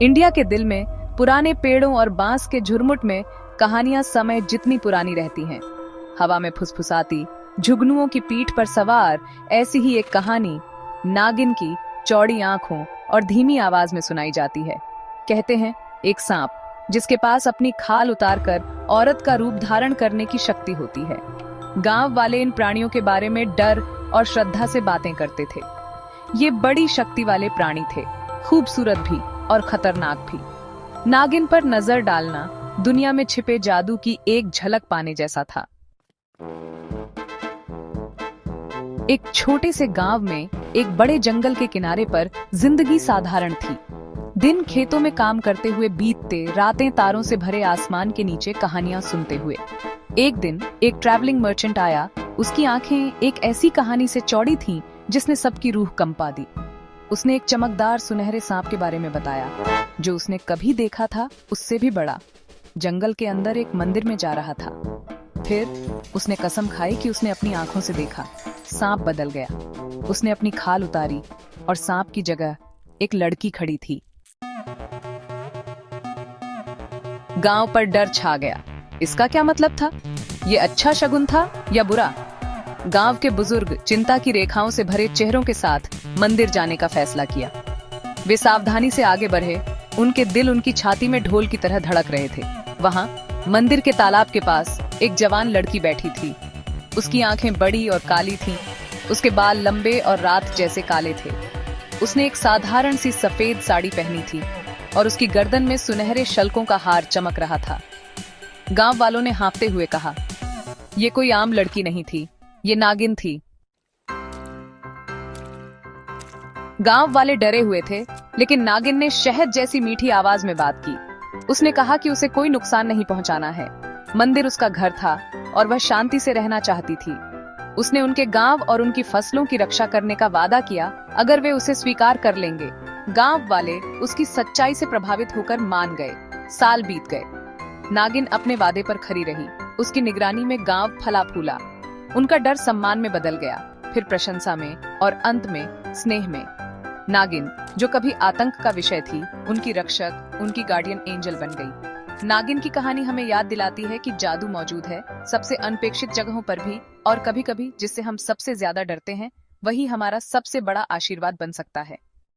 India के दिल में पुराने पेड़ों और बांस के झुरमुट में कहानियां समय जितनी पुरानी रहती हैं। हवा में फुसफुसाती जुगनुओं की पीठ पर सवार ऐसी ही एक कहानी नागिन की चौड़ी आंखों और धीमी आवाज में सुनाई जाती है। कहते हैं एक सांप जिसके पास अपनी खाल उतारकर औरत का रूप धारण करने की शक्ति होती है। गांव वाले इन प्राणियों के बारे में डर और श्रद्धा से बातें करते थे। ये बड़ी शक्ति वाले प्राणी थे, खूबसूरत भी और खतरनाक भी। नागिन पर नजर डालना दुनिया में छिपे जादू की एक झलक पाने जैसा था। एक छोटे से गांव में एक बड़े जंगल के किनारे पर जिंदगी साधारण थी। दिन खेतों में काम करते हुए बीतते, रातें तारों से भरे आसमान के नीचे कहानियां सुनते हुए। एक दिन एक ट्रैवलिंग मर्चेंट आया। उसकी आंखें एक ऐसी कहानी से चौड़ी थीं जिसने सबकी रूह कंपा दी। उसने एक चमकदार सुनहरे सांप के बारे में बताया जो उसने कभी देखा था, उससे भी बड़ा, जंगल के अंदर एक मंदिर में जा रहा था। फिर उसने कसम खाई कि उसने अपनी आंखों से देखा। सांप बदल गया। उसने अपनी खाल उतारी और सांप की जगह एक लड़की खड़ी थी। गांव पर डर छा गया। इसका क्या मतलब था? ये अच्छा शगुन था या बुरा? गांव के बुजुर्ग चिंता की रेखाओं से भरे चेहरों के साथ मंदिर जाने का फैसला किया। वे सावधानी से आगे बढ़े। उनके दिल उनकी छाती में ढोल की तरह धड़क रहे थे। वहां मंदिर के तालाब के पास एक जवान लड़की बैठी थी। उसकी आंखें बड़ी और काली थीं। उसके बाल लंबे और रात जैसे काले थे। उसने एक साधारण सी सफेद साड़ी पहनी थी और उसकी गर्दन में सुनहरे शल्कों का हार चमक रहा था। गांव वालों ने हाँफते हुए कहा, ये कोई आम लड़की नहीं थी, ये नागिन थी। गांव वाले डरे हुए थे, लेकिन नागिन ने शहद जैसी मीठी आवाज में बात की। उसने कहा कि उसे कोई नुकसान नहीं पहुंचाना है। मंदिर उसका घर था और वह शांति से रहना चाहती थी। उसने उनके गांव और उनकी फसलों की रक्षा करने का वादा किया अगर वे उसे स्वीकार कर लेंगे। गांव वाले उसकी सच्चाई से प्रभावित होकर मान गए। साल बीत गए। नागिन अपने वादे पर खरी रही। उसकी निगरानी में गांव फला फूला। उनका डर सम्मान में बदल गया, फिर प्रशंसा में और अंत में स्नेह में। नागिन जो कभी आतंक का विषय थी, उनकी रक्षक, उनकी गार्डियन एंजल बन गई। नागिन की कहानी हमें याद दिलाती है कि जादू मौजूद है, सबसे अनपेक्षित जगहों पर भी, और कभी-कभी जिससे हम सबसे ज्यादा डरते हैं वही हमारा सबसे बड़ा आशीर्वाद बन सकता है।